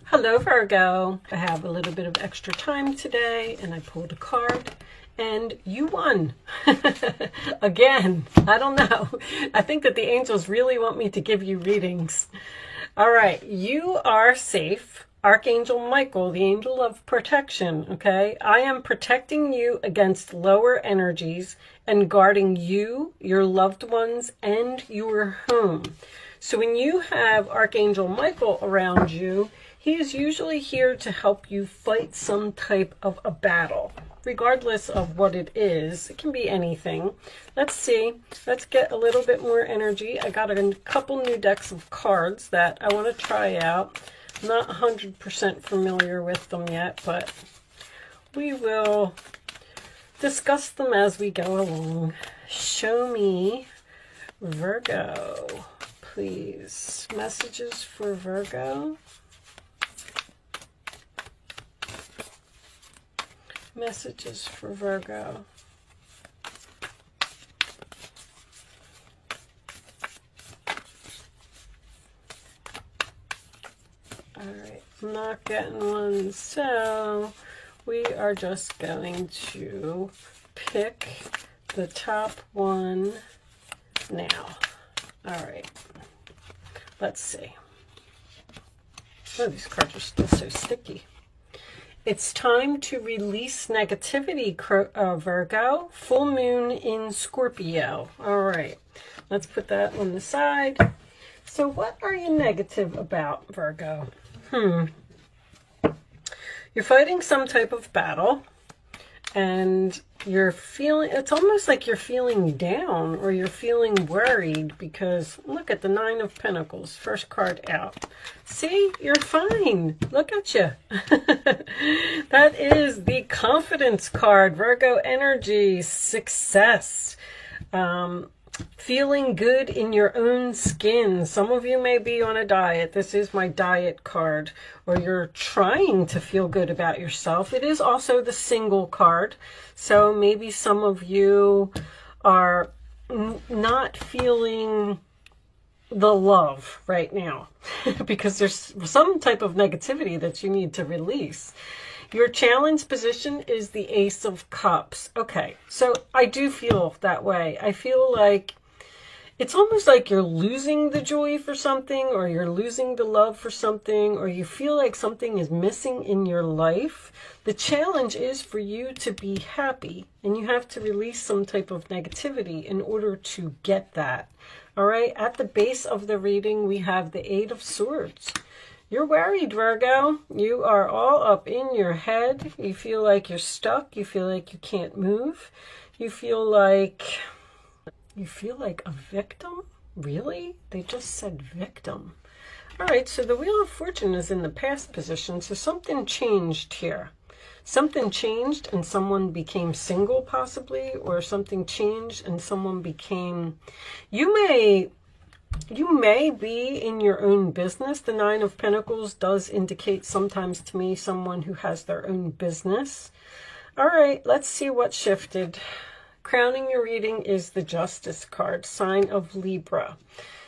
Hello Virgo. I have a little bit of extra time today and I pulled a card and you won. Again, I don't know. I think that the angels really want me to give you readings. All right, you are safe. Archangel Michael, the angel of protection, okay? I am protecting you against lower energies and guarding you, your loved ones, and your home. So when you have Archangel Michael around you, he is usually here to help you fight some type of a battle, regardless of what it is. It can be anything. Let's see. Let's get a little bit more energy. I got a couple new decks of cards that I want to try out. I'm not 100% familiar with them yet, but we will discuss them as we go along. Show me Virgo, please. Messages for Virgo. Messages for Virgo. All right, I'm not getting one, so we are just going to pick the top one now. All right, let's see. Oh, these cards are still so sticky. It's time to release negativity, Virgo. Full moon in Scorpio. All right, let's put that on the side. So what are you negative about, Virgo? You're fighting some type of battle and you're feeling, it's almost like you're feeling down or you're feeling worried because look at the Nine of Pentacles, first card out. See, you're fine. Look at you. That is the confidence card, Virgo energy, success. Feeling good in your own skin. Some of you may be on a diet. This is my diet card. Or you're trying to feel good about yourself. It is also the single card. So maybe some of you are not feeling the love right now. Because there's some type of negativity that you need to release. Your challenge position is the Ace of Cups. Okay, so I do feel that way. I feel like it's almost like you're losing the joy for something, or you're losing the love for something, or you feel like something is missing in your life. The challenge is for you to be happy, and you have to release some type of negativity in order to get that. All right, at the base of the reading, we have the Eight of Swords. You're worried, Virgo. You are all up in your head. You feel like you're stuck. You feel like you can't move. You feel like a victim? Really? They just said victim. All right, so the Wheel of Fortune is in the past position, so something changed here. Something changed and someone became single possibly, or something changed and someone became... You may be in your own business. The Nine of Pentacles does indicate sometimes to me someone who has their own business. All right, let's see what shifted. Crowning your reading is the Justice card, sign of Libra.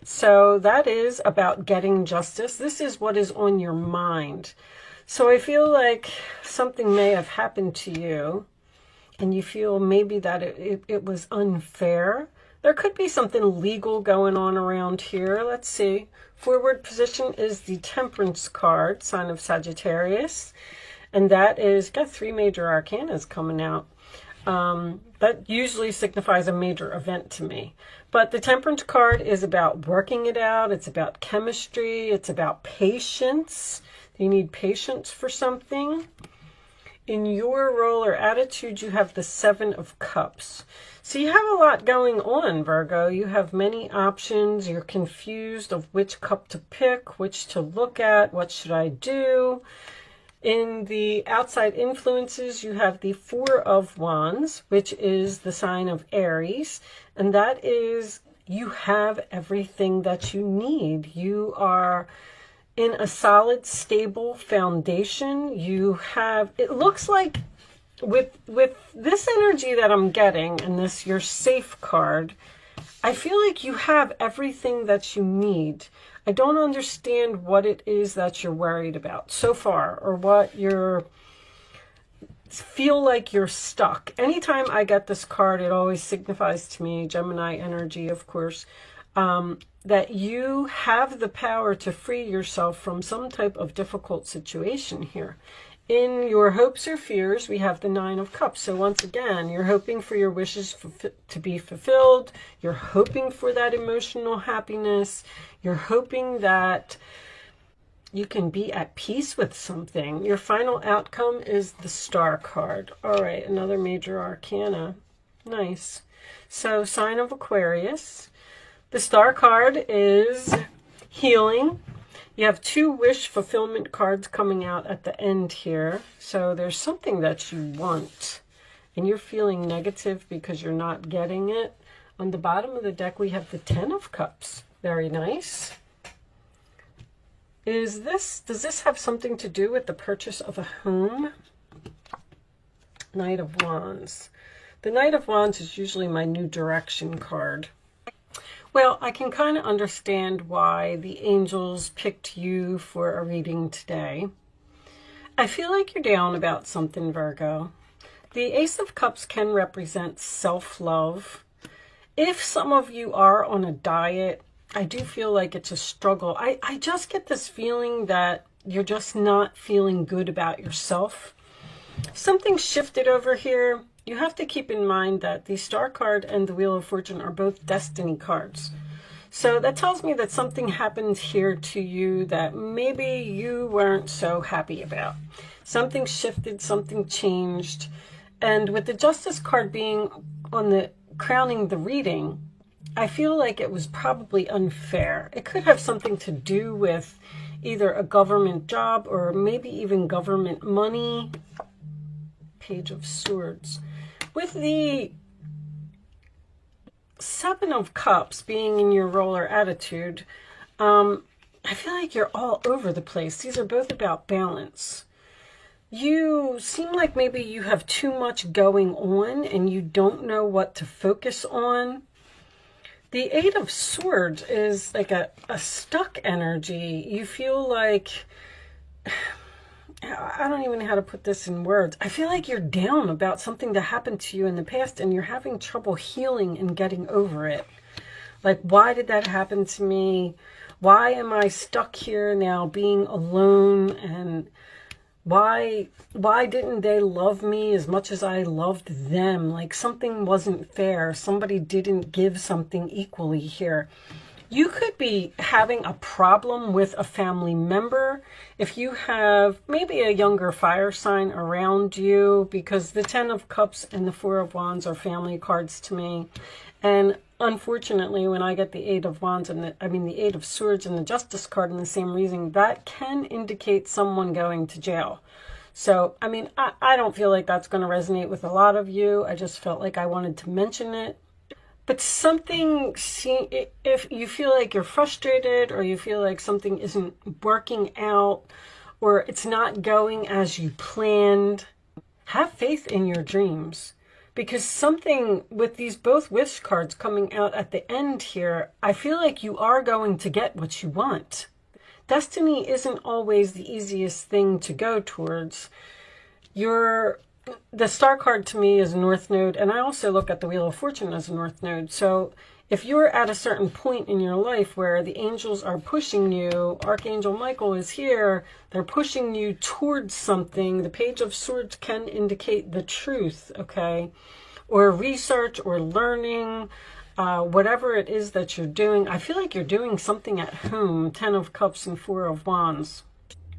So that is about getting justice. This is what is on your mind. So I feel like something may have happened to you and you feel maybe that it was unfair. There could be something legal going on around here. Let's see. Forward position is the Temperance card, sign of Sagittarius. And that is, got three major arcanas coming out. That usually signifies a major event to me. But the Temperance card is about working it out. It's about chemistry. It's about patience. You need patience for something. In your role or attitude, you have the Seven of Cups. So you have a lot going on, Virgo. You have many options. You're confused of which cup to pick, which to look at, what should I do. In the outside influences, you have the Four of Wands, which is the sign of Aries. And that is, you have everything that you need. You are in a solid, stable foundation. You have, it looks like with this energy that I'm getting, and this your safe card, I feel like you have everything that you need. I don't understand what it is that you're worried about so far, or what you're feel like you're stuck. Anytime I get this card, it always signifies to me, Gemini energy, of course, that you have the power to free yourself from some type of difficult situation here. In your hopes or fears, we have the Nine of Cups. So once again, you're hoping for your wishes to be fulfilled. You're hoping for that emotional happiness. You're hoping that you can be at peace with something. Your final outcome is the Star card. All right, another major arcana. Nice. So sign of Aquarius. The Star card is healing. You have two wish fulfillment cards coming out at the end here. So there's something that you want and you're feeling negative because you're not getting it. On the bottom of the deck, we have the Ten of Cups. Very nice. Does this have something to do with the purchase of a home? Knight of Wands. The Knight of Wands is usually my new direction card. Well, I can kind of understand why the angels picked you for a reading today. I feel like you're down about something, Virgo. The Ace of Cups can represent self-love. If some of you are on a diet, I do feel like it's a struggle. I just get this feeling that you're just not feeling good about yourself. Something shifted over here. You have to keep in mind that the Star card and the Wheel of Fortune are both destiny cards. So that tells me that something happened here to you that maybe you weren't so happy about. Something shifted, something changed. And with the Justice card being on the crowning the reading, I feel like it was probably unfair. It could have something to do with either a government job or maybe even government money. Page of Swords. With the Seven of Cups being in your roller attitude, I feel like you're all over the place. These are both about balance. You seem like maybe you have too much going on and you don't know what to focus on. The Eight of Swords is like a stuck energy. You feel like, I don't even know how to put this in words. I feel like you're down about something that happened to you in the past and you're having trouble healing and getting over it. Like, why did that happen to me? Why am I stuck here now being alone? And why didn't they love me as much as I loved them? Like, something wasn't fair. Somebody didn't give something equally here. You could be having a problem with a family member if you have maybe a younger fire sign around you, because the Ten of Cups and the Four of Wands are family cards to me. And unfortunately, when I get the Eight of Wands and the Eight of Swords and the Justice card in the same reading, that can indicate someone going to jail. So, I mean, I don't feel like that's going to resonate with a lot of you. I just felt like I wanted to mention it. But something, if you feel like you're frustrated or you feel like something isn't working out or it's not going as you planned, have faith in your dreams. Because something with these both wish cards coming out at the end here, I feel like you are going to get what you want. Destiny isn't always the easiest thing to go towards. The Star card to me is North Node, and I also look at the Wheel of Fortune as a North Node. So if you're at a certain point in your life where the angels are pushing you, Archangel Michael is here, they're pushing you towards something. The Page of Swords can indicate the truth, okay? Or research or learning, whatever it is that you're doing. I feel like you're doing something at home, Ten of Cups and Four of Wands.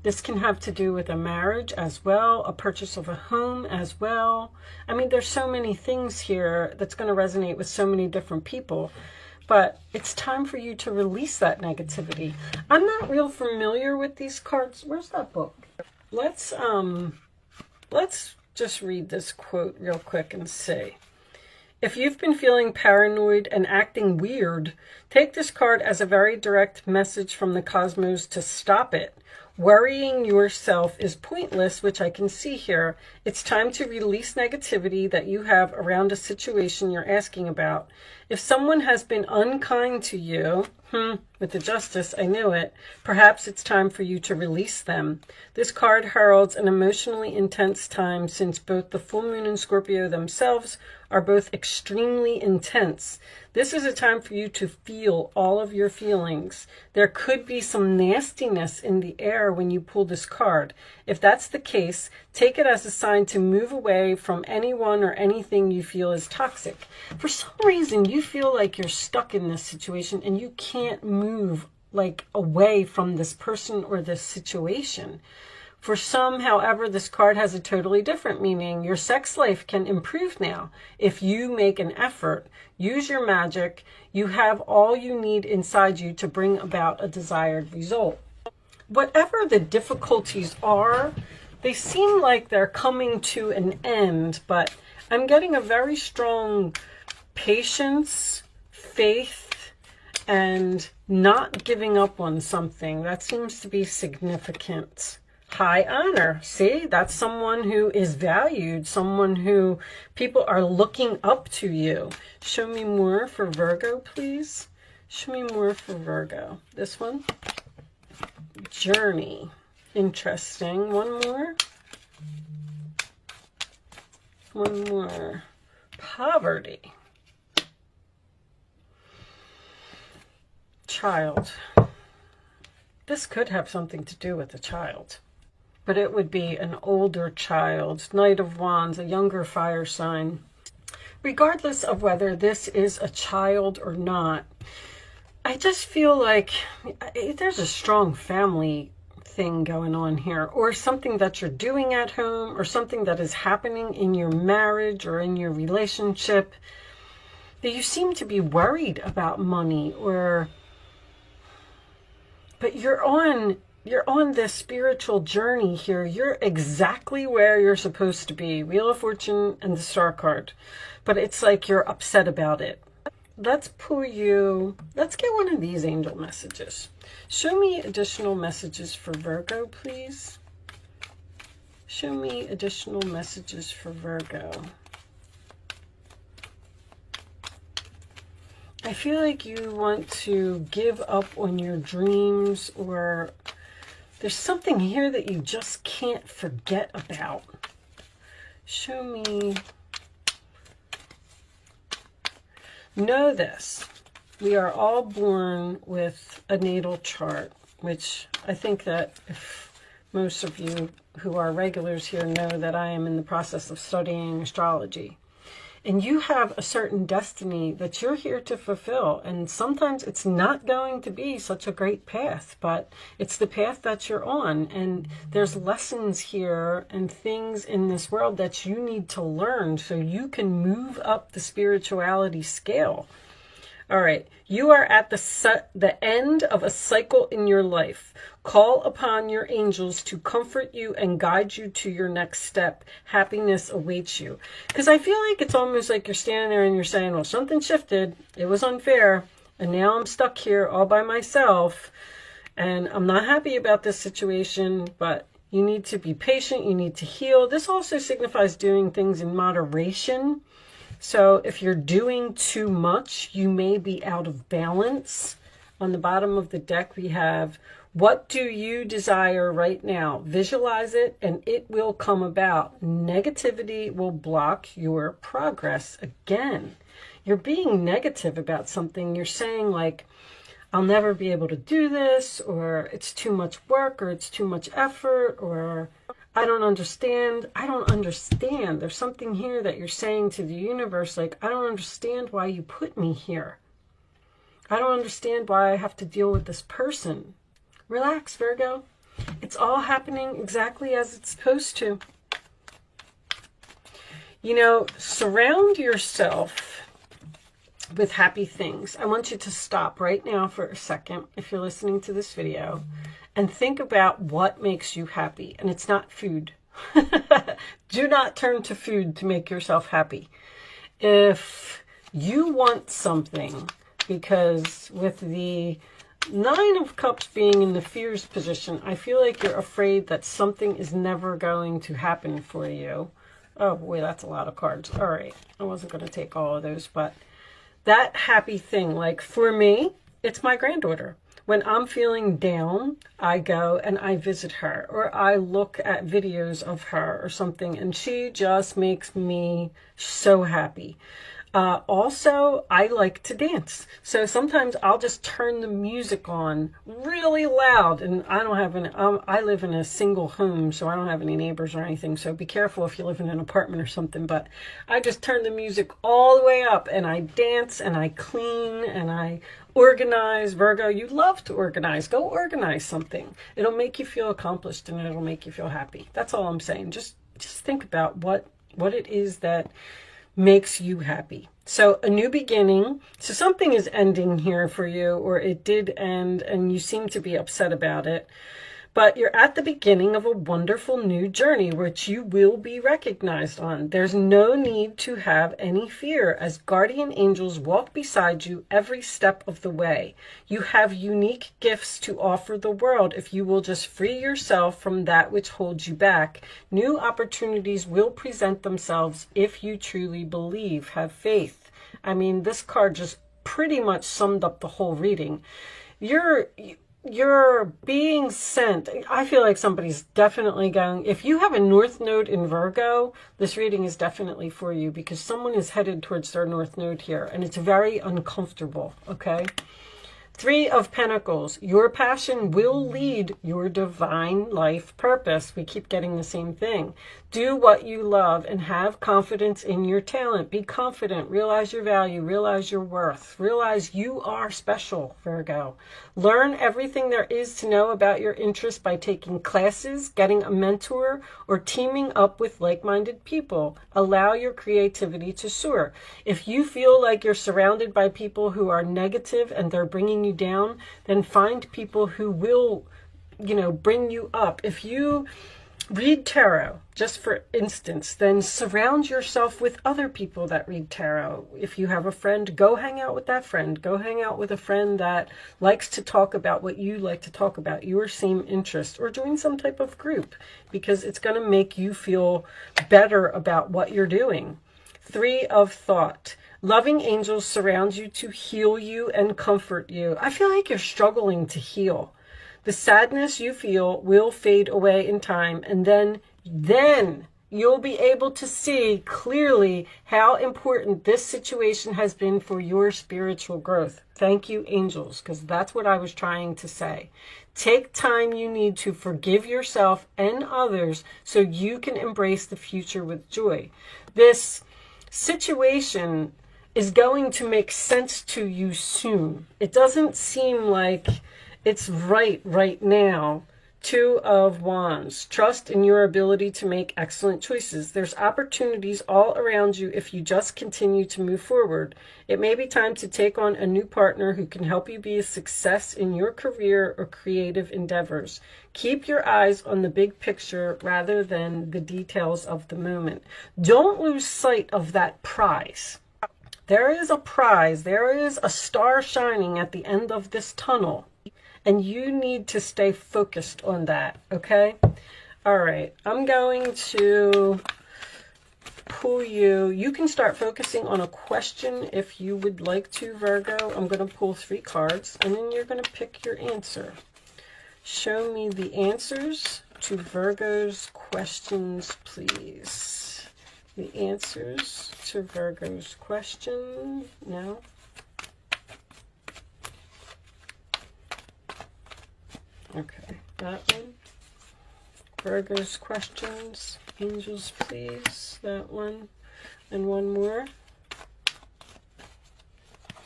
This can have to do with a marriage as well, a purchase of a home as well. I mean, there's so many things here that's going to resonate with so many different people. But it's time for you to release that negativity. I'm not real familiar with these cards. Where's that book? Let's just read this quote real quick and see. If you've been feeling paranoid and acting weird, take this card as a very direct message from the cosmos to stop it. Worrying yourself is pointless, which I can see here. It's time to release negativity that you have around a situation you're asking about. If someone has been unkind to you, with the Justice, I knew it, perhaps it's time for you to release them. This card heralds an emotionally intense time since both the full moon and Scorpio themselves are both extremely intense. This is a time for you to feel all of your feelings. There could be some nastiness in the air when you pull this card. If that's the case, take it as a sign to move away from anyone or anything you feel is toxic. For some reason, you feel like you're stuck in this situation and you can't move like away from this person or this situation. For some, however, this card has a totally different meaning. Your sex life can improve now if you make an effort. Use your magic. You have all you need inside you to bring about a desired result. Whatever the difficulties are, they seem like they're coming to an end, but I'm getting a very strong patience, faith, and not giving up on something. That seems to be significant. High honor. See, that's someone who is valued, someone who people are looking up to you. Show me more for Virgo, please. Show me more for Virgo. This one. Journey. Interesting. One more. One more. Poverty. Child. This could have something to do with a child. But it would be an older child, Knight of Wands, a younger fire sign. Regardless of whether this is a child or not, I just feel like there's a strong family thing going on here, or something that you're doing at home, or something that is happening in your marriage or in your relationship, that you seem to be worried about money, but you're on this spiritual journey here. You're exactly where you're supposed to be. Wheel of Fortune and the Star card. But it's like you're upset about it. Let's get one of these angel messages. Show me additional messages for Virgo, please. Show me additional messages for Virgo. I feel like you want to give up on your dreams, or there's something here that you just can't forget about. Show me. Know this. We are all born with a natal chart, which I think that if most of you who are regulars here know that I am in the process of studying astrology. And you have a certain destiny that you're here to fulfill. And sometimes it's not going to be such a great path, but it's the path that you're on. And there's lessons here and things in this world that you need to learn so you can move up the spirituality scale. All right, you are at the end of a cycle in your life. Call upon your angels to comfort you and guide you to your next step. Happiness awaits you. Because I feel like it's almost like you're standing there and you're saying, well, something shifted. It was unfair. And now I'm stuck here all by myself. And I'm not happy about this situation, but you need to be patient. You need to heal. This also signifies doing things in moderation. So if you're doing too much, you may be out of balance. On the bottom of the deck, we have, what do you desire right now? Visualize it and it will come about. Negativity will block your progress. Again, you're being negative about something. You're saying like, I'll never be able to do this, or it's too much work, or it's too much effort, or I don't understand. I don't understand. There's something here that you're saying to the universe, like, I don't understand why you put me here. I don't understand why I have to deal with this person. Relax, Virgo. It's all happening exactly as it's supposed to. You know, surround yourself with happy things. I want you to stop right now for a second, if you're listening to this video, and think about what makes you happy. And it's not food. Do not turn to food to make yourself happy. If you want something, because with the Nine of Cups being in the fears position, I feel like you're afraid that something is never going to happen for you. Oh boy, that's a lot of cards. All right, I wasn't going to take all of those, but that happy thing, like for me, it's my granddaughter. When I'm feeling down, I go and I visit her, or I look at videos of her or something, and she just makes me so happy. Also, I like to dance. So sometimes I'll just turn the music on really loud, and I don't have any, I live in a single home, so I don't have any neighbors or anything. So be careful if you live in an apartment or something, but I just turn the music all the way up and I dance and I clean and I organize. Virgo, you love to organize. Go organize something. It'll make you feel accomplished and it'll make you feel happy. That's all I'm saying. Just think about what it is that makes you happy. So a new beginning. So something is ending here for you, or it did end and you seem to be upset about it. But you're at the beginning of a wonderful new journey, which you will be recognized on. There's no need to have any fear, as guardian angels walk beside you every step of the way. You have unique gifts to offer the world if you will just free yourself from that which holds you back. New opportunities will present themselves if you truly believe. Have faith. I mean, this card just pretty much summed up the whole reading. You're being sent. I feel like somebody's definitely going, if you have a North Node in Virgo, this reading is definitely for you, because someone is headed towards their North Node here and it's very uncomfortable, okay? Three of Pentacles. Your passion will lead your divine life purpose. We keep getting the same thing. Do what you love and have confidence in your talent. Be confident. Realize your value. Realize your worth. Realize you are special, Virgo. Learn everything there is to know about your interests by taking classes, getting a mentor, or teaming up with like-minded people. Allow your creativity to soar. If you feel like you're surrounded by people who are negative and they're bringing you down, then find people who will, bring you up. If you read tarot, just for instance, then surround yourself with other people that read tarot. If you have a friend, go hang out with that friend. Go hang out with a friend that likes to talk about what you like to talk about, your same interest, or join some type of group, because it's going to make you feel better about what you're doing. Three of Thought. Loving angels surround you to heal you and comfort you. I feel like you're struggling to heal. The sadness you feel will fade away in time, and then you'll be able to see clearly how important this situation has been for your spiritual growth. Thank you, angels, because that's what I was trying to say. Take time you need to forgive yourself and others so you can embrace the future with joy. This situation is going to make sense to you soon. It doesn't seem like it's right now. Two of Wands. Trust in your ability to make excellent choices. There's opportunities all around you if you just continue to move forward. It may be time to take on a new partner who can help you be a success in your career or creative endeavors. Keep your eyes on the big picture rather than the details of the moment. Don't lose sight of that prize. There is a prize. There is a star shining at the end of this tunnel. And you need to stay focused on that, okay? All right, I'm going to pull you. You can start focusing on a question if you would like to, Virgo. I'm going to pull 3 cards, and then you're going to pick your answer. Show me the answers to Virgo's questions, please. The answers to Virgo's question. No. Okay, that one. Virgo's questions. Angels, please. That one. And one more.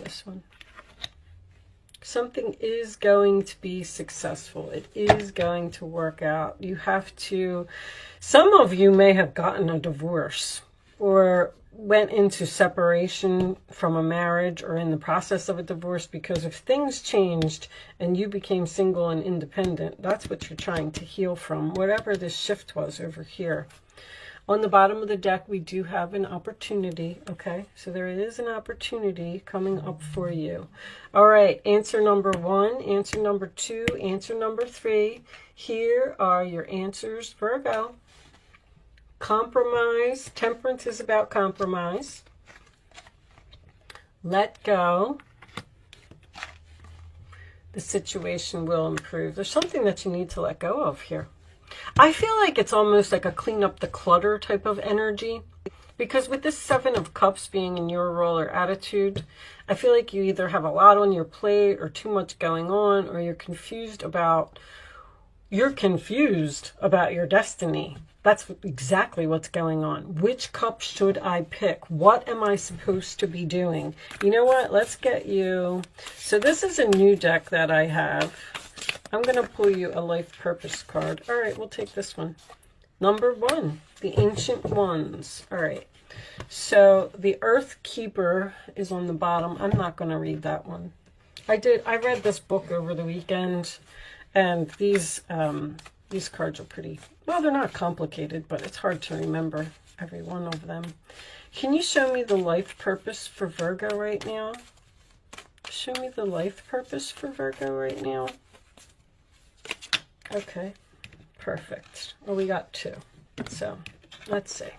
This one. Something is going to be successful. It is going to work out. You have to... Some of you may have gotten a divorce or went into separation from a marriage or in the process of a divorce, because if things changed and you became single and independent, that's what you're trying to heal from, whatever this shift was over here. On the bottom of the deck, we do have an opportunity, okay? So there is an opportunity coming up for you. All right, answer number 1, answer number 2, answer number 3. Here are your answers, Virgo. Compromise. Temperance is about compromise. Let go. The situation will improve. There's something that you need to let go of here. I feel like it's almost like a clean up the clutter type of energy, because with this 7 of Cups being in your role or attitude, I feel like you either have a lot on your plate or too much going on, or you're confused about your destiny. That's exactly what's going on. Which cup should I pick? What am I supposed to be doing? You know what? Let's get you. So this is a new deck that I have. I'm going to pull you a life purpose card. All right, we'll take this one. Number 1, the Ancient Ones. All right. So the Earth Keeper is on the bottom. I'm not going to read that one. I read this book over the weekend, and these cards are pretty, well, they're not complicated, but it's hard to remember every one of them. Can you show me the life purpose for Virgo right now? Show me the life purpose for Virgo right now. Okay, perfect. Well, we got 2. So let's see.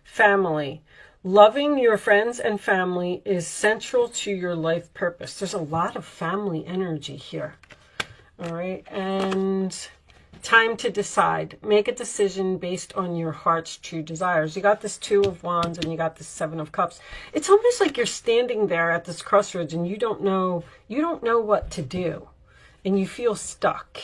Family. Loving your friends and family is central to your life purpose. There's a lot of family energy here. All right, and time to decide. Make a decision based on your heart's true desires. You got this 2 of Wands and you got this 7 of Cups. It's almost like you're standing there at this crossroads and you don't know what to do, and you feel stuck.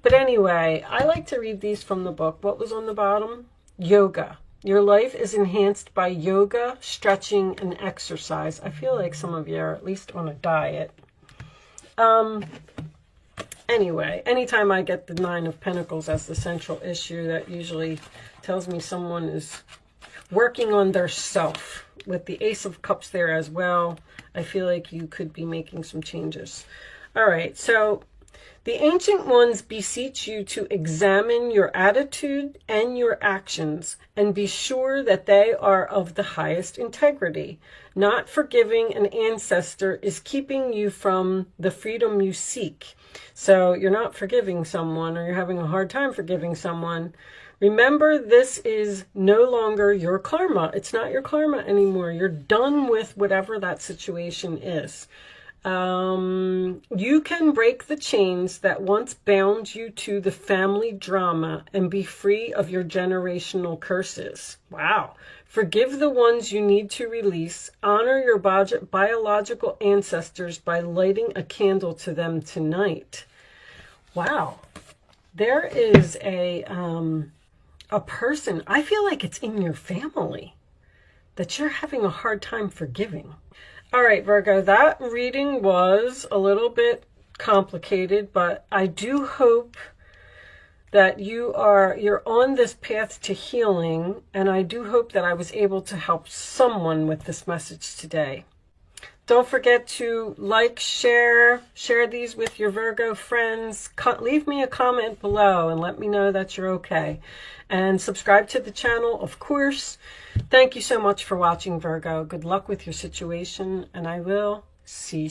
But anyway, I like to read these from the book. What was on the bottom? Yoga. Your life is enhanced by yoga, stretching, and exercise. I feel like some of you are at least on a diet. Anyway, anytime I get the 9 of Pentacles as the central issue, that usually tells me someone is working on their self. With the Ace of Cups there as well, I feel like you could be making some changes. All right, so the Ancient Ones beseech you to examine your attitude and your actions and be sure that they are of the highest integrity. Not forgiving an ancestor is keeping you from the freedom you seek. So you're not forgiving someone, or you're having a hard time forgiving someone. Remember, this is no longer your karma. It's not your karma anymore. You're done with whatever that situation is. You can break the chains that once bound you to the family drama and be free of your generational curses. Wow. Forgive the ones you need to release. Honor your biological ancestors by lighting a candle to them tonight. Wow. There is a person, I feel like it's in your family, that you're having a hard time forgiving. All right, Virgo, that reading was a little bit complicated, but I do hope that you're on this path to healing, and I do hope that I was able to help someone with this message today. Don't forget to like, share these with your Virgo friends. Leave me a comment below and let me know that you're okay. And subscribe to the channel, of course. Thank you so much for watching, Virgo. Good luck with your situation, and I will see you soon.